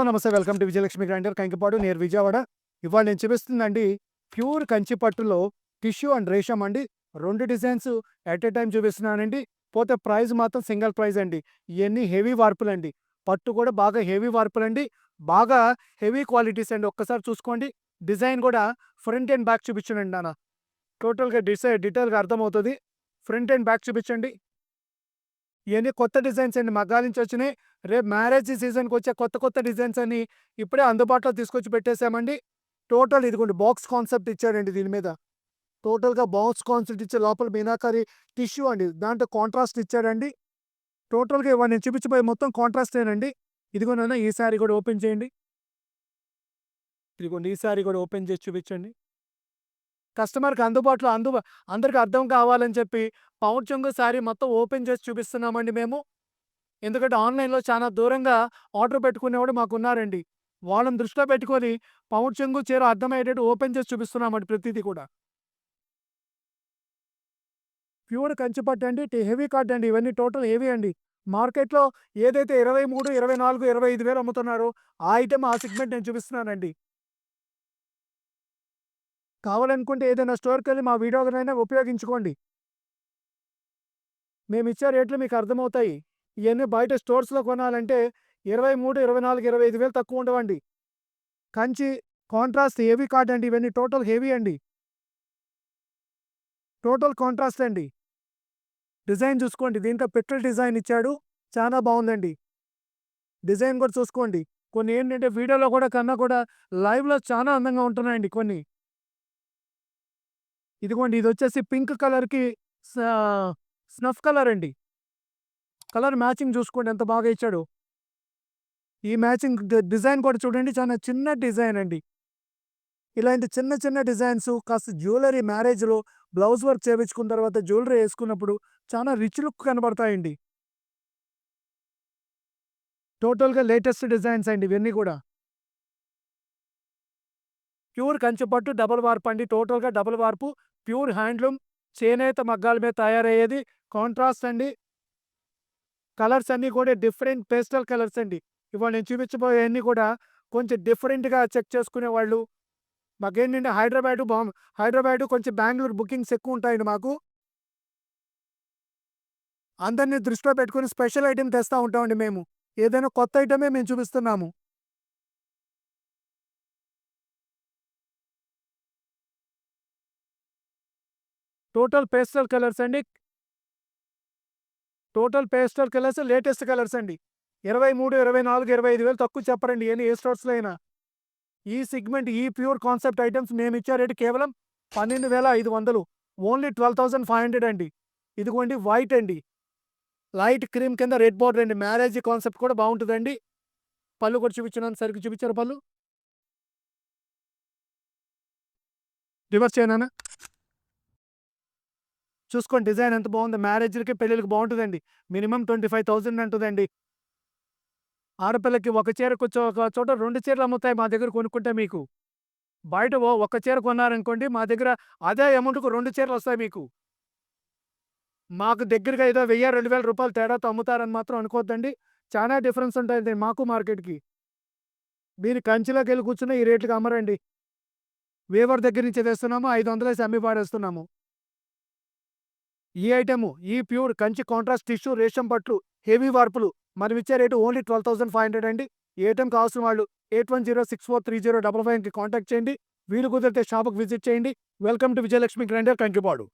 నమస్తే. Welcome to Vijayalakshmi grinder Kankipadu near Vijayawada. ఇవాళ నేను చూపిస్తుందండి ప్యూర్ కంచి పట్టులో టిష్యూ అండ్ రేషం అండి. 2 డిజైన్స్ ఎట్ ఏ టైమ్ చూపిస్తున్నానండి. పోతే ప్రైస్ మాత్రం సింగిల్ ప్రైస్ అండి. ఇయన్నీ హెవీ వార్పులండి. పట్టు కూడా బాగా హెవీ వార్పులండి. బాగా హెవీ క్వాలిటీస్ అండి. ఒక్కసారి చూసుకోండి. డిజైన్ కూడా ఫ్రంట్ అండ్ బ్యాక్ చూపించానండి నాన్న. టోటల్‌గా డీటెయిల్‌గా అర్థమవుతది. ఫ్రంట్ అండ్ బ్యాక్ చూపించండి. ఇయన్నీ కొత్త డిజైన్స్ అండి. మగ్గాల నుంచి వచ్చినాయి. రేపు మ్యారేజ్ సీజన్‌కొచ్చే కొత్త కొత్త డిజైన్స్ అన్నీ ఇప్పుడే అందుబాటులో తీసుకొచ్చి పెట్టేసామండి. టోటల్ ఇదిగోండి బాక్స్ కాన్సెప్ట్ ఇచ్చాడండి దీని మీద. టోటల్‌గా బాక్స్ కాన్సెప్ట్ ఇచ్చి లోపల మీనాకరి టిష్యూ అండి. దాంట్లో కాంట్రాస్ట్ ఇచ్చాడండి. టోటల్‌గా ఇవాళ నేను చూపించబోయే మొత్తం కాంట్రాస్టేనండి. ఇదిగో నాన్న ఈ శారీ కూడా ఓపెన్ చేయండి. ఇదిగోండి ఈ శారీ కూడా ఓపెన్ చేసి చూపించండి. కస్టమర్‌కి అందుబాటులో అందరికి అర్థం కావాలని చెప్పి పౌచ్ చెంగు శారీ మొత్తం ఓపెన్ చేసి చూపిస్తున్నామండి మేము. ఎందుకంటే ఆన్‌లైన్‌లో చాలా దూరంగా ఆర్డర్ పెట్టుకునేవాడు మాకున్నారండి. వాళ్ళని దృష్టిలో పెట్టుకొని పౌచ్ చెంగు చీర అర్థమయ్యేటట్టు ఓపెన్ చేసి చూపిస్తున్నామండి ప్రతీది కూడా. ప్యూర్ కంచి పట్టు అండి. హెవీ కాటన్ అండి. ఇవన్నీ టోటల్ హెవీ అండి. మార్కెట్‌లో ఏదైతే 23, 24, 25 వేలు అమ్ముతున్నారో ఆ ఐటెమ్ ఆ సెగ్మెంట్ నేను చూపిస్తున్నానండి. కావాలనుకుంటే ఏదైనా స్టోర్‌కెళ్ళి మా వీడియోనైనా ఉపయోగించుకోండి. మేమిచ్చే రేట్లు మీకు అర్థమవుతాయి. ఇయన్నీ బయట స్టోర్స్‌లో కొనాలంటే 23, 24, 25 వేలు తక్కువ ఉండవండి. కంచి కాంట్రాస్ట్ హెవీ కాటన్ అండి. ఇవన్నీ టోటల్ హెవీ అండి. టోటల్ కాంట్రాస్ట్ అండి. డిజైన్ చూసుకోండి. దీంట్లో పెట్రోల్ డిజైన్ ఇచ్చాడు. చాలా బావుందండి. డిజైన్ కూడా చూసుకోండి. కొన్ని ఏంటంటే వీడియోలో కూడా కన్నా కూడా లైవ్‌లో చాలా అందంగా ఉంటున్నాయండి కొన్ని. ఇదిగోండి ఇదొచ్చేసి పింక్ కలర్‌కి సా స్నఫ్ కలర్ అండి. కలర్ మ్యాచింగ్ చూసుకోండి ఎంత బాగా ఇచ్చాడో. ఈ మ్యాచింగ్ డిజైన్ కూడా చూడండి చాలా చిన్న డిజైన్ అండి. ఇలాంటి చిన్న చిన్న డిజైన్స్ కాస్త జ్యువెలరీ మ్యారేజ్‌లో బ్లౌజ్ వర్క్ చేపించుకున్న తర్వాత జ్యువెలరీ యేసుకున్నప్పుడు చాలా రిచ్ లుక్ కనబడతాయండి. టోటల్‌గా లేటెస్ట్ డిజైన్స్ అండి ఇవన్నీ కూడా. ప్యూర్ కంచి పట్టు డబుల్ వార్పు అండి. టోటల్‌గా డబుల్ వార్పు. ప్యూర్ హ్యాండ్లూమ్ చేనేత మగ్గాల మీద తయారయ్యేది. కాంట్రాస్ట్ అండి. కలర్స్ అన్నీ కూడా డిఫరెంట్ పేస్టల్ కలర్స్ అండి. ఇవాళ నేను చూపించబోయేయన్నీ కూడా కొంచెం డిఫరెంట్‌గా చెక్ చేసుకునేవాళ్ళు. మాకేంటంటే హైదరాబాదు కొంచెం బెంగుళూరు బుకింగ్స్ ఎక్కువుంటాయండి మాకు. అందరిని దృష్టిలో పెట్టుకొని స్పెషల్ ఐటెమ్ తెస్తా ఉంటామండి మేము. ఏదైనా కొత్త ఐటమే మేము చూపిస్తున్నాము. టోటల్ పేస్టల్ కలర్స్ అండి. Total pastel colours latest colours అండి. 23, 24, 25 వేలు తక్కువ చెప్పరండి ఇయన్నీ ఏ స్టోర్స్‌లో అయినా. ఈ సెగ్మెంట్ ఈ ప్యూర్ కాన్సెప్ట్ ఐటెమ్స్ మేమిచ్చే రేటు కేవలం 12,500. ఓన్లీ 12,500 అండి. ఇదిగోండి వైట్ అండి. లైట్ క్రీమ్ కింద రెడ్ బోర్డర్ అండి. మ్యారేజ్ కాన్సెప్ట్ కూడా బావుంటదండి. పళ్ళు కూడా చూపించనా సరిగ్గా చూపించారా పళ్ళు? రివర్స్ చేయనా? చూసుకోండి డిజైన్ ఎంత బావుందో. మ్యారేజ్‌లకి, పెళ్ళిళ్ళకి బావుంటదండి. మినిమమ్ 25,000 అంటదండి. ఆడపిల్లకి ఒక చీర ఒక చోట 2 చీరలు అమ్ముతాయి మా దగ్గర కొనుక్కుంటే మీకు. బయట ఒక్క చీర కొన్నారనుకోండి మా దగ్గర అదే అమౌంట్‌కు 2 చీరలొస్తాయి మీకు. మాకు దగ్గరగా ఏదో 1000, 2000 రూపాయలు తేడాతో అమ్ముతారని మాత్రం అనుకోవద్దండి. చానా డిఫరెన్స్ ఉంటాయండి మాకు మార్కెట్‌కి. మీరు కంచిలోకెళ్ళి కూర్చున్న ఈ రేట్లకి అమ్మరండి. వీవర్ దగ్గర నుంచి తెస్తున్నాము. 500 ఏసి అమ్మి పాడేస్తున్నాము. ఈ ఐటెము ఈ ప్యూర్ కంచి కాంట్రాస్ట్ టిష్యూ రేషం పట్లు హెవీ వార్పులు మనమిచ్చే రేటు ఓన్లీ 12,500 అండి. ఈ ఐటెమ్ కావాల్సిన వాళ్ళు 8106430555కి కాంటాక్ట్ చేయండి. వీలు కుదిరితే షాప్‌కి విజిట్ చేయండి. Welcome to Vijayalakshmi grinder Kankipadu.